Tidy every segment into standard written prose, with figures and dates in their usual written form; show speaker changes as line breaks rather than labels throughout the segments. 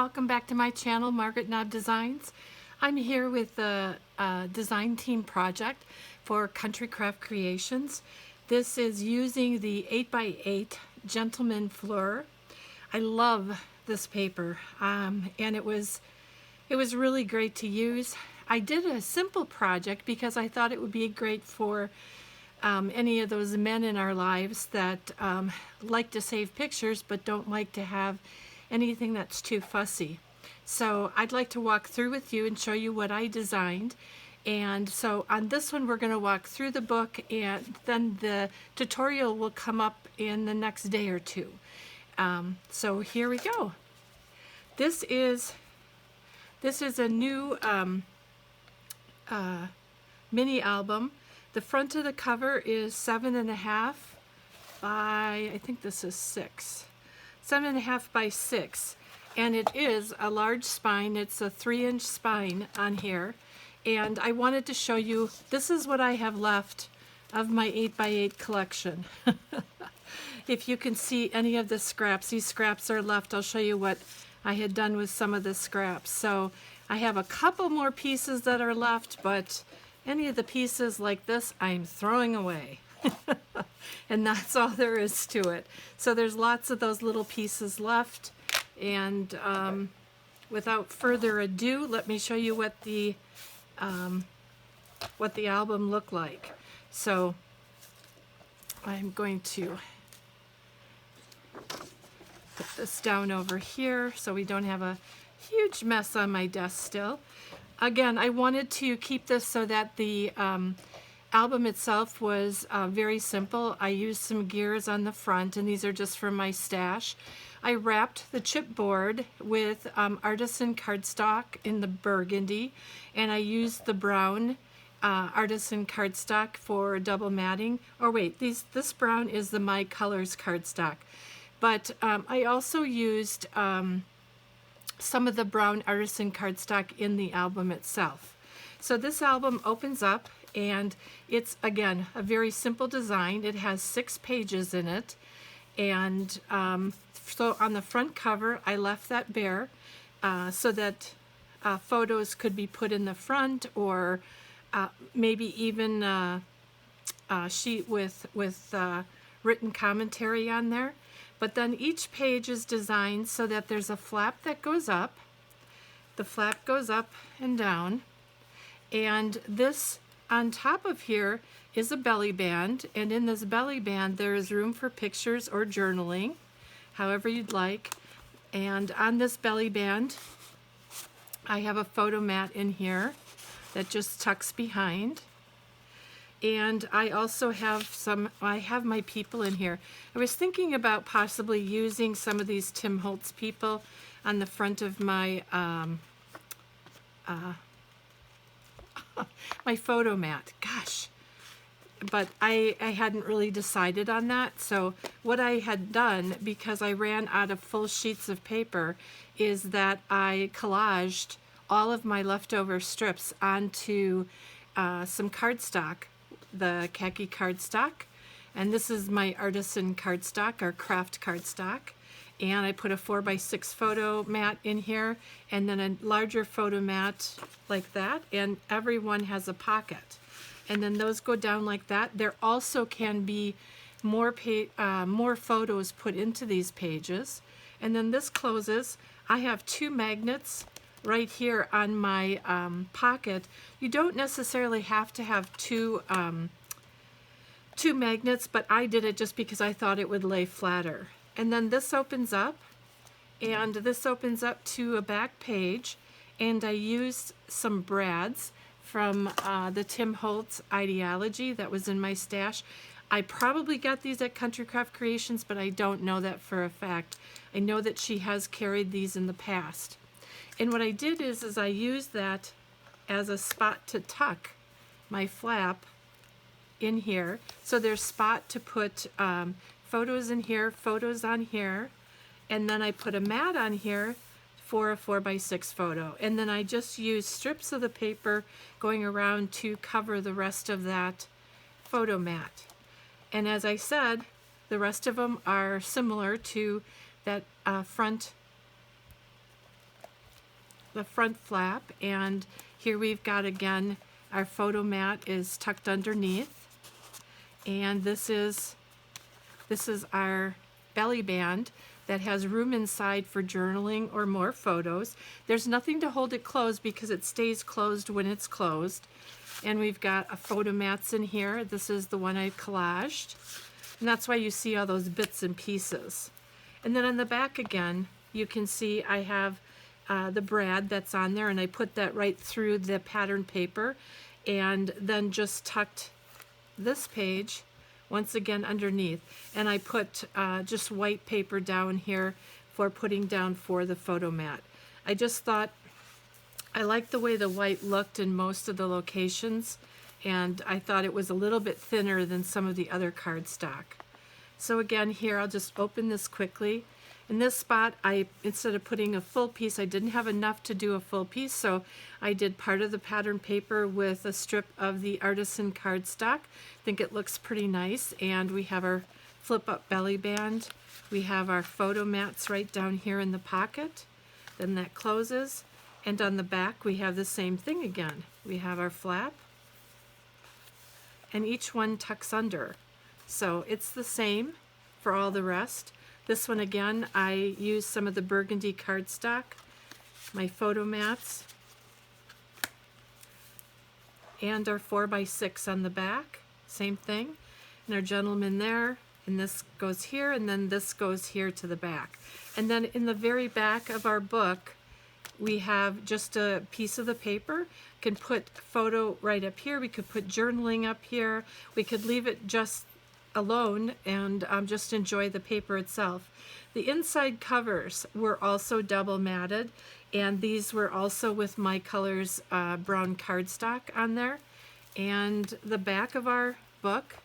welcome back to my channel, Margaret Knob Designs. I'm here with the design team project for Country Craft Creations. This is using the 8x8 Gentleman Fleur. I love this paper, and it was really great to use. I did a simple project because I thought it would be great for any of those men in our lives that like to save pictures but don't like to have anything that's too fussy. So I'd like to walk through with you and show you what I designed. And so on this one we're going to walk through the book, and then the tutorial will come up in the next day or two. So here we go. This is a new mini album. The front of the cover is 7.5 by, I think this is 6. 7.5 by 6, and it is a large spine. It's a 3-inch spine on here, and I wanted to show you, this is what I have left of my 8x8 collection. If you can see any of the scraps, these scraps are left. I'll show you what I had done with some of the scraps. So I have a couple more pieces that are left, but any of the pieces like this I'm throwing away. And that's all there is to it. So there's lots of those little pieces left, and without further ado, let me show you what the album looked like. So I'm going to put this down over here so we don't have a huge mess on my desk still. Again, I wanted to keep this so that the album itself was very simple. I used some gears on the front, and these are just from my stash. I wrapped the chipboard with Artisan cardstock in the burgundy, and I used the brown Artisan cardstock for double matting. Or wait, this brown is the My Colors cardstock. But I also used some of the brown Artisan cardstock in the album itself. So this album opens up, and it's, again, a very simple design. It has 6 pages in it, and so on the front cover I left that bare so that photos could be put in the front, or maybe even a sheet with written commentary on there. But then each page is designed so that there's a flap that goes up. The flap goes up and down, and this on top of here is a belly band, and in this belly band there is room for pictures or journaling, however you'd like. And on this belly band I have a photo mat in here that just tucks behind. And I also have I have my people in here. I was thinking about possibly using some of these Tim Holtz people on the front of my my photo mat. Gosh, but I hadn't really decided on that. So what I had done, because I ran out of full sheets of paper, is that I collaged all of my leftover strips onto some cardstock, the khaki cardstock, and this is my Artisan cardstock, or craft cardstock. And I put a 4x6 photo mat in here, and then a larger photo mat like that, and every one has a pocket. And then those go down like that. There also can be more photos put into these pages. And then this closes. I have 2 magnets right here on my pocket. You don't necessarily have to have two magnets, but I did it just because I thought it would lay flatter. And then this opens up, and this opens up to a back page, and I used some brads from the Tim Holtz ideology that was in my stash. I probably got these at Country Craft Creations, but I don't know that for a fact. I know that she has carried these in the past. And what I did is I used that as a spot to tuck my flap in here. So there's spot to put photos in here, photos on here, and then I put a mat on here for a 4x6 photo. And then I just used strips of the paper going around to cover the rest of that photo mat. And as I said, the rest of them are similar to that front the front flap, and here we've got again our photo mat is tucked underneath, and this is our belly band that has room inside for journaling or more photos. There's nothing to hold it closed because it stays closed when it's closed. And we've got a photo mats in here. This is the one I collaged, and that's why you see all those bits and pieces. And then on the back again, you can see I have the brad that's on there, and I put that right through the pattern paper, and then just tucked this page once again underneath, and I put just white paper down here for putting down for the photo mat. I just thought I liked the way the white looked in most of the locations, and I thought it was a little bit thinner than some of the other cardstock. So again, here I'll just open this quickly. In this spot, instead of putting a full piece, I didn't have enough to do a full piece, so I did part of the pattern paper with a strip of the Artisan cardstock. I think it looks pretty nice, and we have our flip-up belly band. We have our photo mats right down here in the pocket. Then that closes, and on the back we have the same thing again. We have our flap, and each one tucks under. So it's the same for all the rest. This one again, I used some of the burgundy cardstock, my photo mats, and our 4x6 on the back, same thing. And our gentleman there, and this goes here, and then this goes here to the back. And then in the very back of our book, we have just a piece of the paper. Can put photo right up here. We could put journaling up here. We could leave it just alone and just enjoy the paper itself. The inside covers were also double matted, and these were also with my colors brown cardstock on there. And the back of our book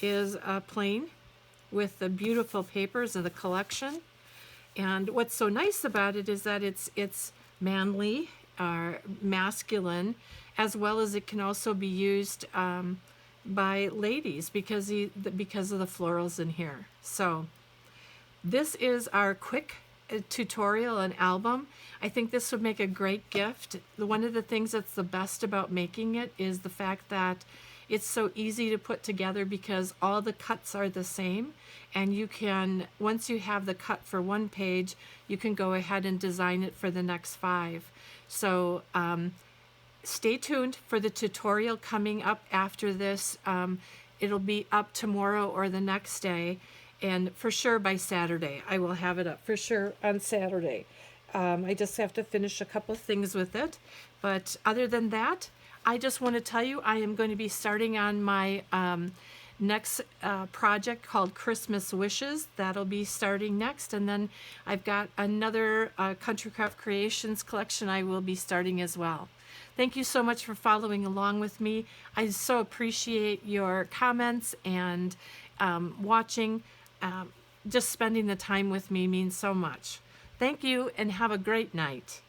is plain with the beautiful papers of the collection. And what's so nice about it is that it's manly, masculine, as well as it can also be used by ladies because of the florals in here. So this is our quick tutorial and album. I think this would make a great gift. One of the things that's the best about making it is the fact that it's so easy to put together because all the cuts are the same, and you can, once you have the cut for one page, you can go ahead and design it for the next 5. So stay tuned for the tutorial coming up after this. It'll be up tomorrow or the next day, and for sure by Saturday. I will have it up for sure on Saturday. I just have to finish a couple things with it, but other than that, I just want to tell you I am going to be starting on my next project called Christmas Wishes. That'll be starting next, and then I've got another Country Craft Creations collection I will be starting as well. Thank you so much for following along with me. I so appreciate your comments and watching. Just spending the time with me means so much. Thank you, and have a great night.